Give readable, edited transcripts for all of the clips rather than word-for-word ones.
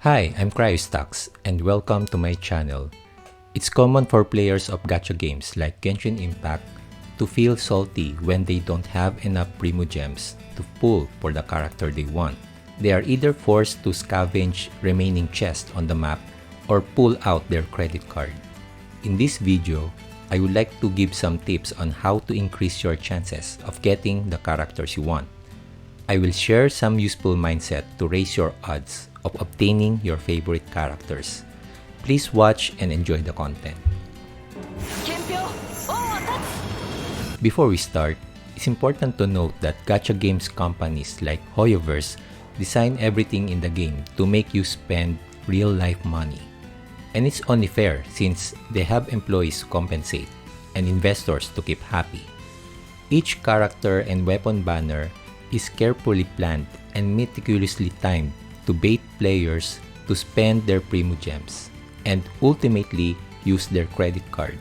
Hi, I'm Cryostax and welcome to my channel. It's common for players of gacha games like Genshin Impact to feel salty when they don't have enough Primogems to pull for the character they want. They are either forced to scavenge remaining chests on the map or pull out their credit card. In this video, I would like to give some tips on how to increase your chances of getting the characters you want. I will share some useful mindset to raise your odds of obtaining your favorite characters. Please watch and enjoy the content. Before we start, it's important to note that gacha games companies like Hoyoverse design everything in the game to make you spend real-life money. And it's only fair since they have employees to compensate and investors to keep happy. Each character and weapon banner is carefully planned and meticulously timed to bait players to spend their Primogems and ultimately use their credit card.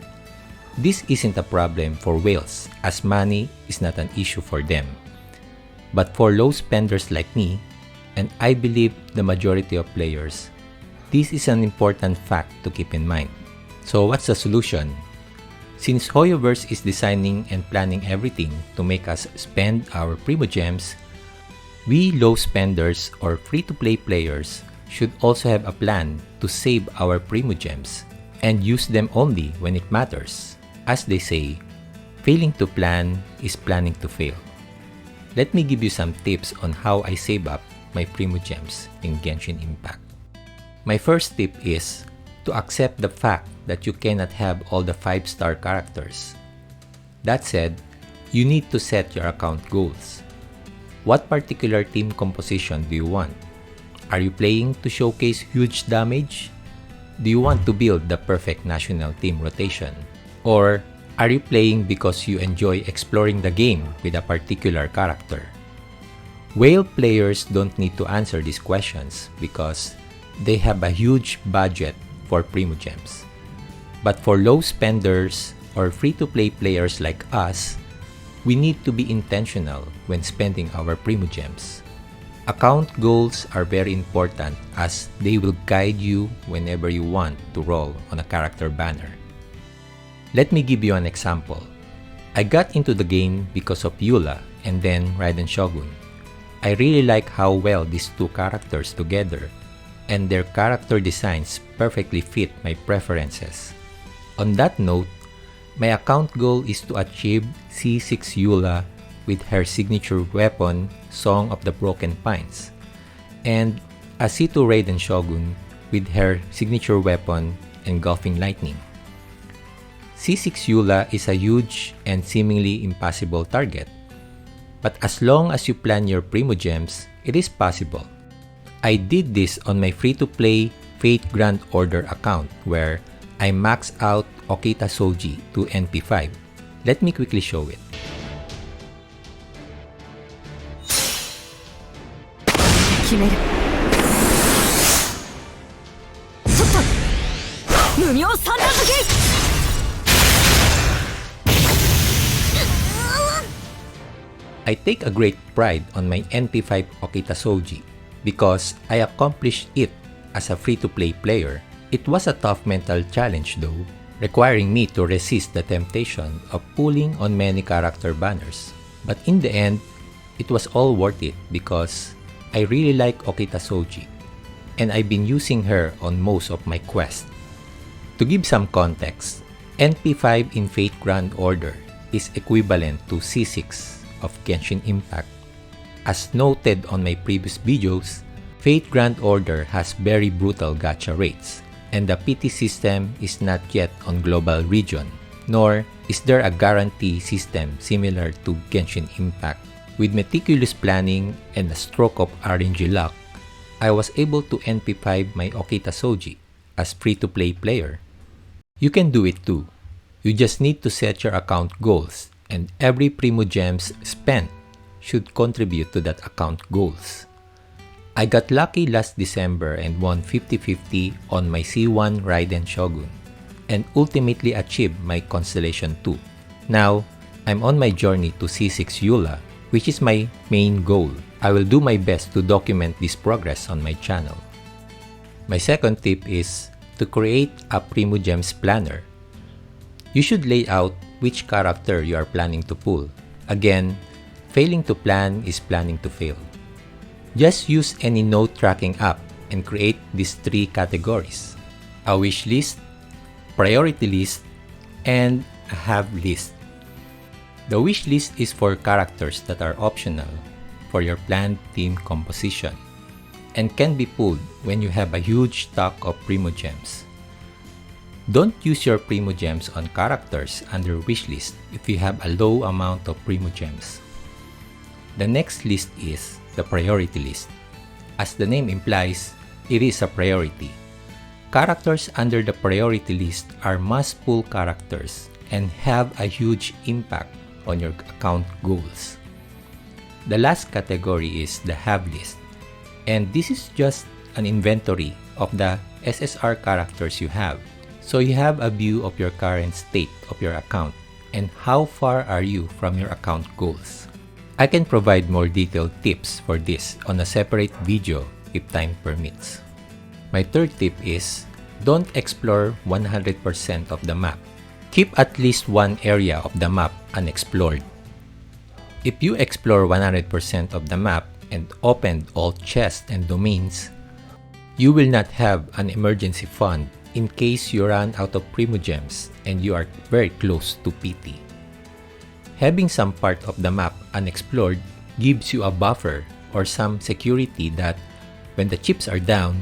This isn't a problem for whales as money is not an issue for them. But for low spenders like me, and I believe the majority of players, this is an important fact to keep in mind. So what's the solution? Since Hoyoverse is designing and planning everything to make us spend our Primogems, we low spenders or free-to-play players should also have a plan to save our Primogems and use them only when it matters. As they say, failing to plan is planning to fail. Let me give you some tips on how I save up my Primogems in Genshin Impact. My first tip is to accept the fact that you cannot have all the 5-star characters. That said, you need to set your account goals. What particular team composition do you want? Are you playing to showcase huge damage? Do you want to build the perfect national team rotation? Or are you playing because you enjoy exploring the game with a particular character? Whale players don't need to answer these questions because they have a huge budget for Primogems. But for low spenders or free-to-play players like us, we need to be intentional when spending our Primogems. Account goals are very important as they will guide you whenever you want to roll on a character banner. Let me give you an example. I got into the game because of Eula and then Raiden Shogun. I really like how well these two characters together and their character designs perfectly fit my preferences. On that note, my account goal is to achieve C6 Eula with her signature weapon, Song of the Broken Pines, and a C2 Raiden Shogun with her signature weapon, Engulfing Lightning. C6 Eula is a huge and seemingly impossible target, but as long as you plan your Primogems, it is possible. I did this on my free-to-play Fate Grand Order account where I maxed out Okita Soji to NP5. Let me quickly show it. I take a great pride on my NP5 Okita Soji because I accomplished it as a free-to-play player. It was a tough mental challenge though, requiring me to resist the temptation of pulling on many character banners. But in the end, it was all worth it because I really like Okita Soji, and I've been using her on most of my quests. To give some context, NP5 in Fate Grand Order is equivalent to C6 of Genshin Impact. As noted on my previous videos, Fate Grand Order has very brutal gacha rates, and the PT system is not yet on global region, nor is there a guarantee system similar to Genshin Impact. With meticulous planning and a stroke of RNG luck, I was able to NP5 my Okita Soji as free-to-play player. You can do it too. You just need to set your account goals, and every Primogems spent should contribute to that account goals. I got lucky last December and won 50-50 on my C1 Raiden Shogun and ultimately achieved my Constellation 2. Now, I'm on my journey to C6 Eula, which is my main goal. I will do my best to document this progress on my channel. My second tip is to create a Primogems planner. You should lay out which character you are planning to pull. Again, failing to plan is planning to fail. Just use any note tracking app and create these three categories: a wish list, priority list, and a have list. The wish list is for characters that are optional for your planned team composition and can be pulled when you have a huge stock of Primogems. Don't use your Primogems on characters under wishlist if you have a low amount of Primogems. The next list is the priority list. As the name implies, it is a priority. Characters under the priority list are must-pull characters and have a huge impact on your account goals. The last category is the have list, and this is just an inventory of the SSR characters you have. So you have a view of your current state of your account and how far are you from your account goals. I can provide more detailed tips for this on a separate video if time permits. My third tip is don't explore 100% of the map. Keep at least one area of the map unexplored. If you explore 100% of the map and opened all chests and domains, you will not have an emergency fund in case you run out of Primogems and you are very close to PT. Having some part of the map unexplored gives you a buffer or some security that when the chips are down,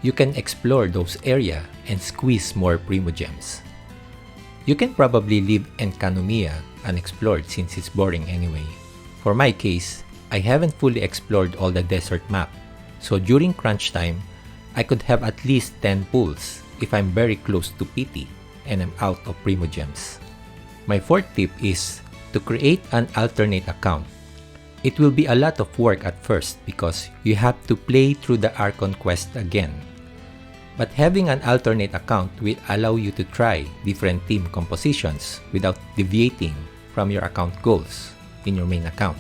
you can explore those areas and squeeze more Primogems. You can probably leave Enkanomiya unexplored since it's boring anyway. For my case, I haven't fully explored all the desert map, so during crunch time, I could have at least 10 pulls if I'm very close to PT and I'm out of Primogems. My fourth tip is to create an alternate account. It will be a lot of work at first because you have to play through the Archon quest again. But having an alternate account will allow you to try different team compositions without deviating from your account goals in your main account.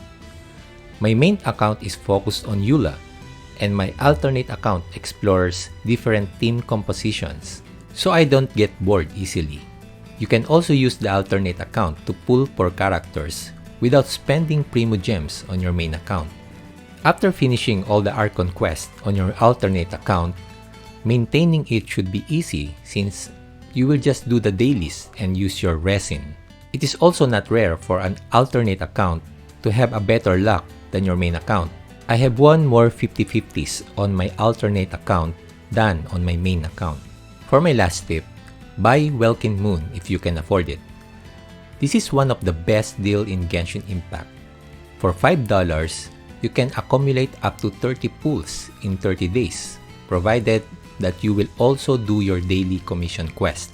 My main account is focused on Eula, and my alternate account explores different team compositions, so I don't get bored easily. You can also use the alternate account to pull for characters without spending Primogems on your main account. After finishing all the Archon quests on your alternate account, maintaining it should be easy since you will just do the dailies and use your resin. It is also not rare for an alternate account to have a better luck than your main account. I have won more 50-50s on my alternate account than on my main account. For my last tip, buy Welkin Moon if you can afford it. This is one of the best deal in Genshin Impact. For $5, you can accumulate up to 30 pulls in 30 days, provided that you will also do your daily commission quest.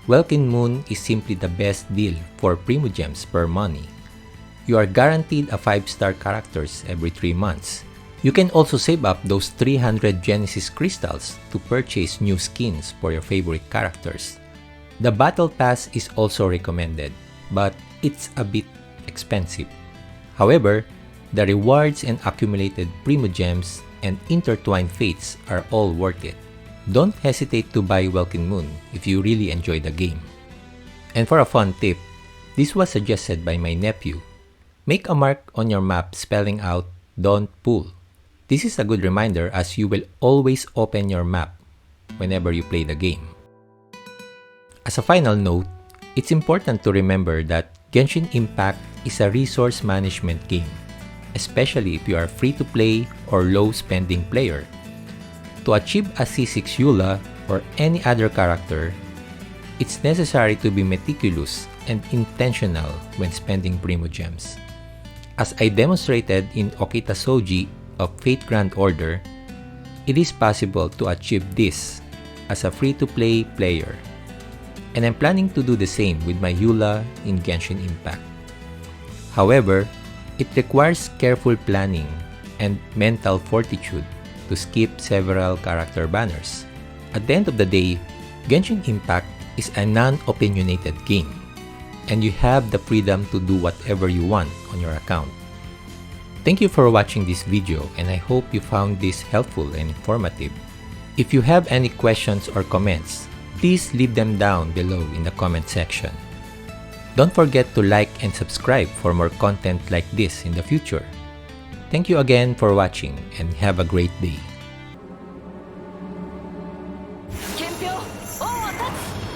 Welkin Moon is simply the best deal for Primogems per money. You are guaranteed a 5-star characters every 3 months. You can also save up those 300 Genesis crystals to purchase new skins for your favorite characters. The Battle Pass is also recommended, but it's a bit expensive. However, the rewards and accumulated Primogems and intertwined fates are all worth it. Don't hesitate to buy Welkin Moon if you really enjoy the game. And for a fun tip, this was suggested by my nephew. Make a mark on your map spelling out "Don't Pull." This is a good reminder as you will always open your map whenever you play the game. As a final note, it's important to remember that Genshin Impact is a resource management game, especially if you are free-to-play or low-spending player. To achieve a C6 Eula or any other character, it's necessary to be meticulous and intentional when spending Primogems. As I demonstrated in Okita Soji of Fate Grand Order, it is possible to achieve this as a free-to-play player. And I'm planning to do the same with my Eula in Genshin Impact. However, it requires careful planning and mental fortitude to skip several character banners. At the end of the day, Genshin Impact is a non-opinionated game, and you have the freedom to do whatever you want on your account. Thank you for watching this video, and I hope you found this helpful and informative. If you have any questions or comments, please leave them down below in the comment section. Don't forget to like and subscribe for more content like this in the future. Thank you again for watching and have a great day. 憲兵王を立つ